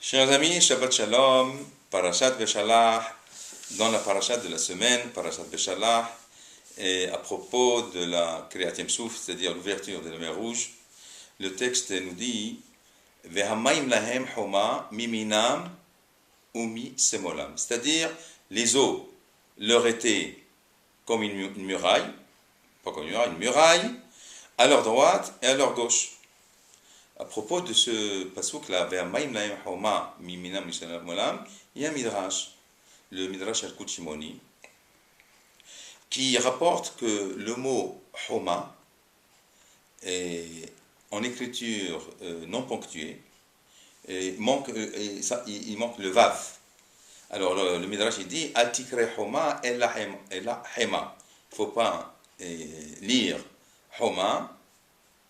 Chers amis, Shabbat Shalom, Parashat Beshalach, dans la Parashat de la semaine, Parashat Beshalach, et à propos de la Kriyat Yam Suf, c'est-à-dire l'ouverture de la mer Rouge, le texte nous dit Vehamayim lahem homa miminam umi semolam, c'est-à-dire les eaux leur étaient comme une muraille, pas comme une muraille, à leur droite et à leur gauche. À propos de ce passouk-là, il y a un midrash, le midrash al-Kut Shimoni, qui rapporte que le mot homa, en écriture non ponctuée, il manque le vav. Alors le midrash il dit Atikre homa ella hema. Il ne faut pas lire homa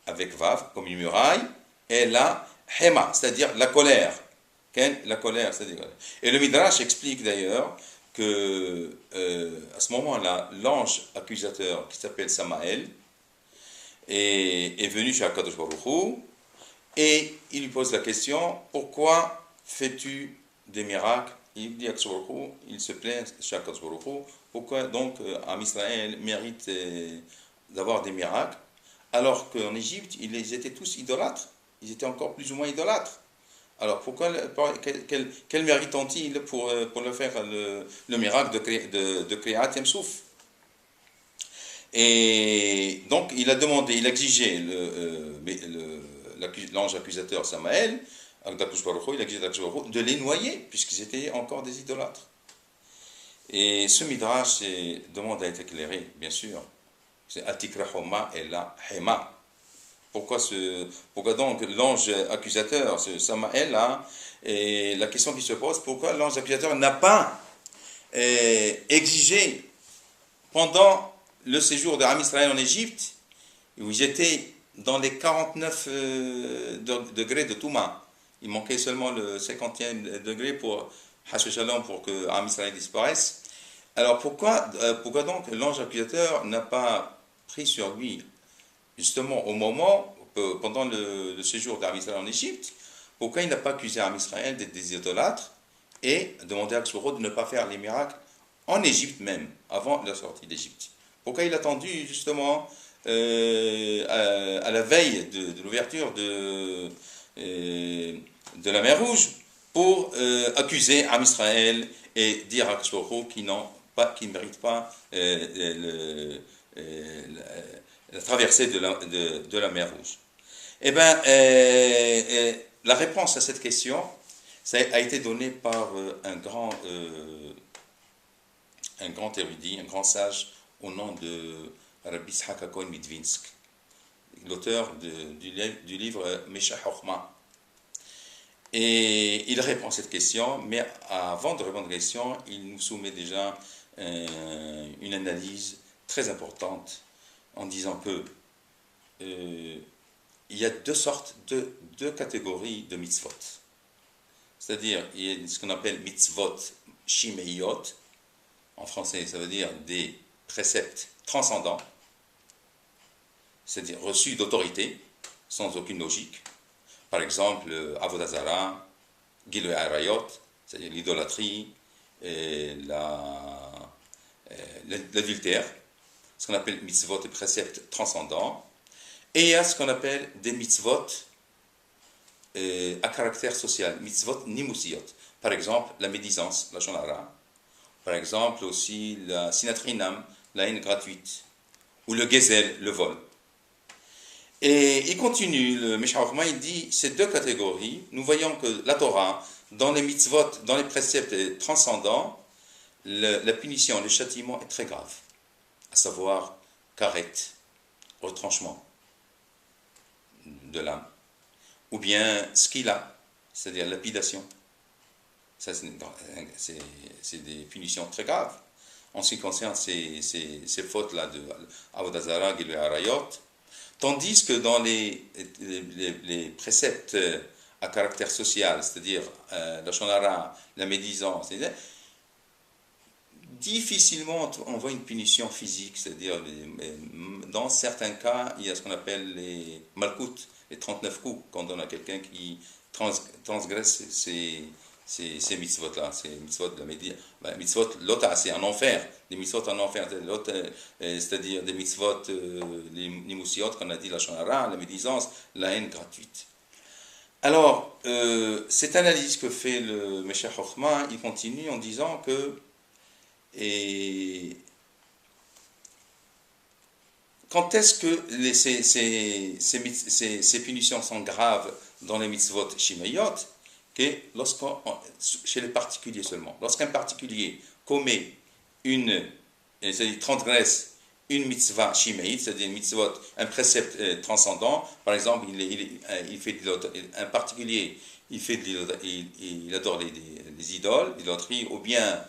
avec vav comme une muraille. Et la hema, c'est-à-dire la colère. La colère, c'est-à-dire. Et le Midrash explique d'ailleurs que à ce moment-là, l'ange accusateur qui s'appelle Samaël est venu chez Akadosh Baruch Hu et il lui pose la question pourquoi fais-tu des miracles? Il dit à Akadosh Baruch Hu, il se plaint chez Akadosh Baruch Hu, pourquoi donc Am Israël mérite d'avoir des miracles alors qu'en Égypte ils étaient tous idolâtres? Ils étaient encore plus ou moins idolâtres. Alors, quel mérite ont-ils pour le faire le miracle de Kriyat Yam Suf? Et donc, il a demandé, il a exigé l'ange accusateur Samaël, il a exigé de les noyer, puisqu'ils étaient encore des idolâtres. Et ce midrash demande à être éclairé, bien sûr. C'est Atikra Homa et la Hema. Pourquoi donc l'ange accusateur, ce Samaël, et la question qui se pose, pourquoi l'ange accusateur n'a pas exigé pendant le séjour d'Am Israël en Égypte, où ils étaient dans les 49 degrés de Touma. Il manquait seulement le 50e degré pour que Am Israël disparaisse. Alors pourquoi donc l'ange accusateur n'a pas pris sur lui justement au moment, pendant le séjour d'Am Israël en Égypte, pourquoi il n'a pas accusé Am Israël d'être des idolâtres et demandé à Akshoro de ne pas faire les miracles en Égypte même, avant la sortie d'Égypte? Pourquoi il a attendu justement à la veille de l'ouverture de la mer Rouge pour accuser Am Israël et dire à Akshoro qu'ils ne méritent pas la traversée de la mer Rouge? Eh bien, la réponse à cette question ça a été donnée par un grand érudit, un grand sage au nom de Rabbi Yitzhak HaKohen Midvinsk, l'auteur du livre Meshach Chochma. Et il répond à cette question, mais avant de répondre à la question, il nous soumet déjà une analyse très importante en disant que il y a deux catégories de mitzvot. C'est-à-dire, il y a ce qu'on appelle mitzvot shimeiyot, en français ça veut dire des préceptes transcendants, c'est-à-dire reçus d'autorité, sans aucune logique. Par exemple, Avodah Zara, Giluy Arayot, c'est-à-dire l'idolâtrie, l'adultère, ce qu'on appelle mitzvot et préceptes transcendants, et il y a ce qu'on appelle des mitzvot à caractère social, mitzvot nimusiyot. Par exemple, la médisance, la shonara. Par exemple aussi la sinatrinam, la haine gratuite. Ou le gezel, le vol. Et il continue, le Meshach Chochma, il dit, ces deux catégories, nous voyons que la Torah, dans les mitzvot, dans les préceptes transcendants, la punition, le châtiment est très grave. À savoir, karet, retranchement de l'âme, ou bien skila, c'est-à-dire lapidation. Ça, c'est des punitions très graves. En ce qui concerne ces fautes-là de Avodah Zara, Giluy Arayot, tandis que dans les préceptes à caractère social, c'est-à-dire la shonara, la médisance, difficilement on voit une punition physique, c'est-à-dire dans certains cas, il y a ce qu'on appelle les malkout, les 39 coups qu'on donne à quelqu'un qui transgresse ces mitzvot-là, ces mitzvot de la médire. Mitzvot, l'autre, c'est en enfer, des mitzvot en enfer, c'est-à-dire des mitzvot, les nimousiot, qu'on a dit, la shonara, la médisance, la haine gratuite. Alors, cette analyse que fait le Meshach Chochma, il continue en disant que quand est-ce que ces punitions sont graves dans les mitzvot shimayot, chez les particuliers seulement. Lorsqu'un particulier commet c'est-à-dire transgresse une mitzvah shimaït, c'est-à-dire une mitzvot, un précepte transcendant, par exemple, il fait un particulier, il adore les idoles, l'idolâtrie, ou bien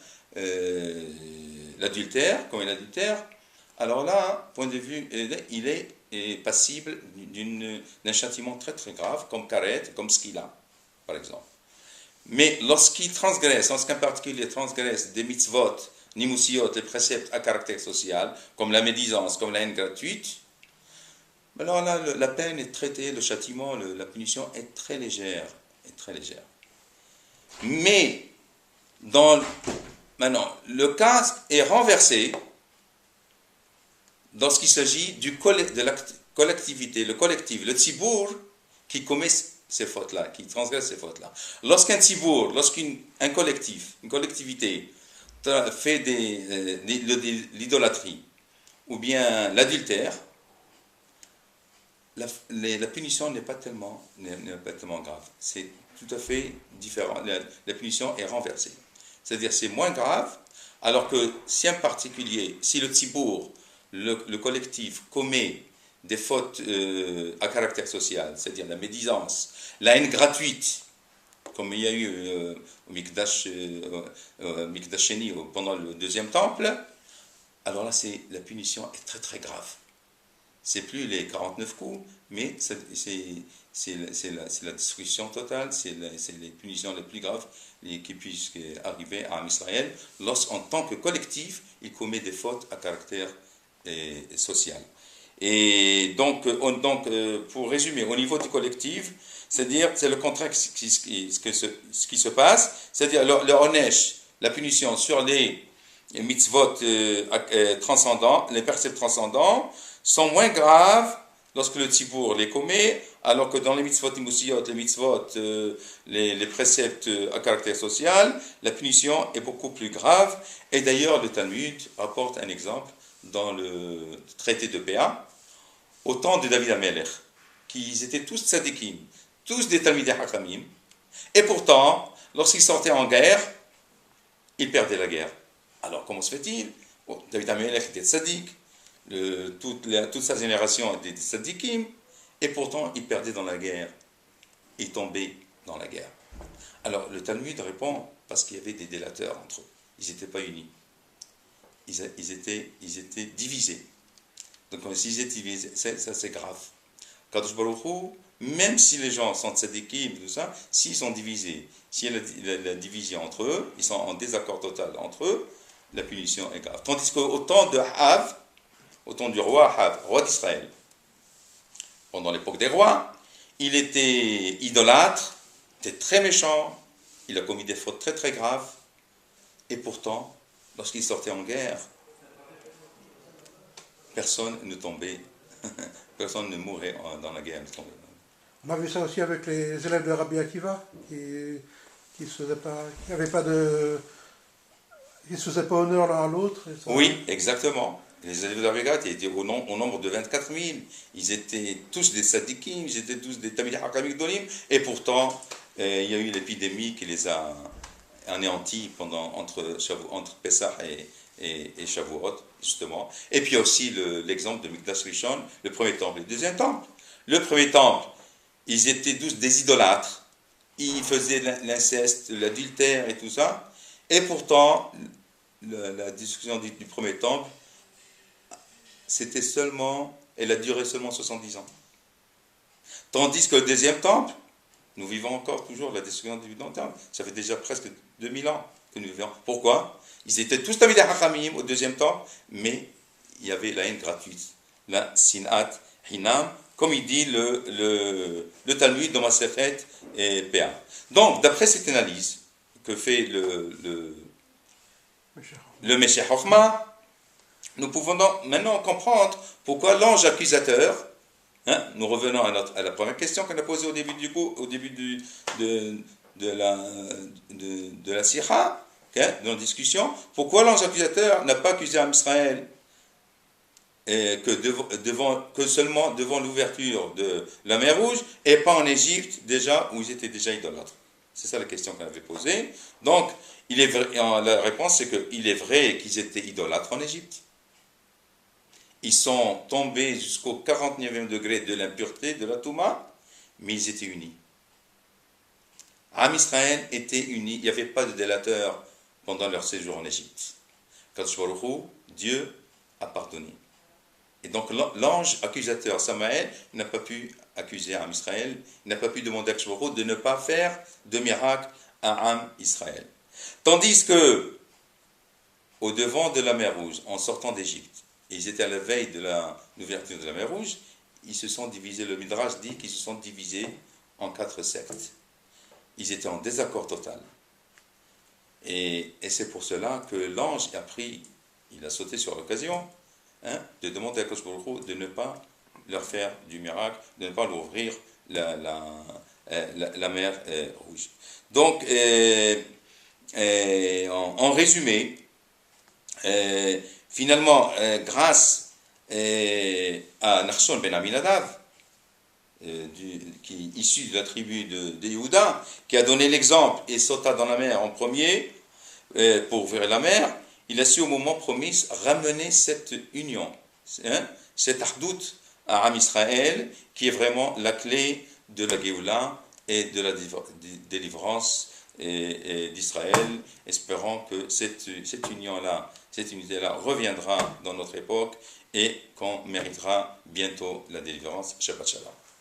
l'adultère, comme l'adultère, alors là, point de vue, il est passible d'un châtiment très très grave, comme karet, comme skila, par exemple. Mais lorsqu'un particulier transgresse des mitzvot, nimousiot, les préceptes à caractère social, comme la médisance, comme la haine gratuite, alors là, la peine est traitée, le châtiment, la punition est très légère. Mais, maintenant, le cas est renversé lorsqu'il s'agit de la collectivité, le collectif, le tzibour, qui commet ces fautes-là, qui transgresse ces fautes-là. Lorsqu'un tzibour, lorsqu'un collectif, une collectivité fait l'idolâtrie ou bien l'adultère, la punition n'est pas tellement grave. C'est tout à fait différent. La punition est renversée. C'est-à-dire c'est moins grave, alors que si le tzibour, le collectif commet des fautes à caractère social, c'est-à-dire la médisance, la haine gratuite, comme il y a eu au Mikdash Sheni pendant le deuxième temple, alors là, la punition est très très grave. C'est plus les 49 coups, mais c'est la destruction totale, c'est les punitions les plus graves qui puissent arriver à Israël, lorsqu'en tant que collectif, il commet des fautes à caractère social. Et donc, pour résumer, au niveau du collectif, c'est-à-dire, c'est le contraire ce qui se passe, c'est-à-dire le onesh, la punition sur les mitzvot transcendants, les préceptes transcendants, sont moins graves lorsque le tzibour les commet, alors que dans les mitzvot imousiot, les mitzvot, les préceptes à caractère social, la punition est beaucoup plus grave. Et d'ailleurs, le Talmud rapporte un exemple dans le traité de Péa, au temps de David HaMelech, qu'ils étaient tous tzadikim, tous des Talmidei Hakamim, et pourtant, lorsqu'ils sortaient en guerre, ils perdaient la guerre. Alors, comment se fait-il? David HaMelech était tzadik, toute sa génération était des tzadikim, et pourtant, ils perdaient dans la guerre. Ils tombaient dans la guerre. Alors, le Talmud répond, parce qu'il y avait des délateurs entre eux. Ils n'étaient pas unis. Ils étaient divisés. Donc, s'ils étaient divisés, ça c'est grave. Kadosh Baruch Hu, même si les gens sont tzadikim, tout ça, s'ils sont divisés, s'il y a la division entre eux, ils sont en désaccord total entre eux, la punition est grave. Tandis qu'au temps de Hav, au temps du roi Hav, roi d'Israël, pendant l'époque des rois, il était idolâtre, était très méchant, il a commis des fautes très très graves, et pourtant, lorsqu'il sortait en guerre, personne ne tombait, personne ne mourait dans la guerre. On a vu ça aussi avec les élèves de Rabbi Akiva, qui se faisaient pas honneur l'un à l'autre. Oui, exactement. Les élèves de Rabbi Akiva étaient au nombre de 24 000. Ils étaient tous des sadikim, ils étaient tous des Talmidei Hakamim Gdolim, et pourtant, il y a eu l'épidémie qui les a anéantis entre Pessah et Shavuot, justement. Et puis aussi l'exemple de Mikdash Rishon, le premier temple et le deuxième temple. Le premier temple, ils étaient tous des idolâtres, ils faisaient l'inceste, l'adultère et tout ça, et pourtant, la destruction du premier temple, elle a duré seulement 70 ans. Tandis que le deuxième temple, nous vivons encore toujours la destruction du deuxième temple, ça fait déjà presque 2000 ans que nous vivons. Pourquoi? Ils étaient tous Talmidei Hakamim au deuxième temple, mais il y avait la haine gratuite, la sinat hinam, comme il dit le Talmud dans Masechet et Péa. Donc, d'après cette analyse que fait le Meshech Chochma, nous pouvons donc maintenant comprendre pourquoi l'ange accusateur, nous revenons à la première question qu'on a posée au début de la Sikha, de la discussion, pourquoi l'ange accusateur n'a pas accusé Israël que seulement devant l'ouverture de la mer Rouge et pas en Égypte déjà où ils étaient déjà idolâtres. C'est ça la question qu'on avait posée. Donc, la réponse c'est qu'il est vrai qu'ils étaient idolâtres en Égypte. Ils sont tombés jusqu'au 49e degré de l'impureté de la Touma, mais ils étaient unis. Am Israël était uni, il n'y avait pas de délateur pendant leur séjour en Égypte. Kadosh Baruch Hu, Dieu a pardonné. Et donc l'ange accusateur Samaël n'a pas pu accuser Am Israël, il n'a pas pu demander à Kadosh Baruch Hu de ne pas faire de miracle à Am Israël. Tandis que, au devant de la mer Rouge, en sortant d'Égypte, ils étaient à la veille de l'ouverture de la mer Rouge, ils se sont divisés, le Midrash dit qu'ils se sont divisés en 4 sectes. Ils étaient en désaccord total. Et c'est pour cela que l'ange il a sauté sur l'occasion, de demander à Kadosh Baruch Hu de ne pas leur faire du miracle, de ne pas leur ouvrir la mer Rouge. Donc, en résumé, finalement, grâce à Nachshon ben Aminadav, qui est issu de la tribu de Yehuda, qui a donné l'exemple et sauta dans la mer en premier pour ouvrir la mer, il a su au moment promis ramener cette union, cette ardout à Am Israël, qui est vraiment la clé de la Géoula et de la délivrance d'Israël, espérant que cette union-là, cette unité-là reviendra dans notre époque et qu'on méritera bientôt la délivrance. Shabbat Shalom.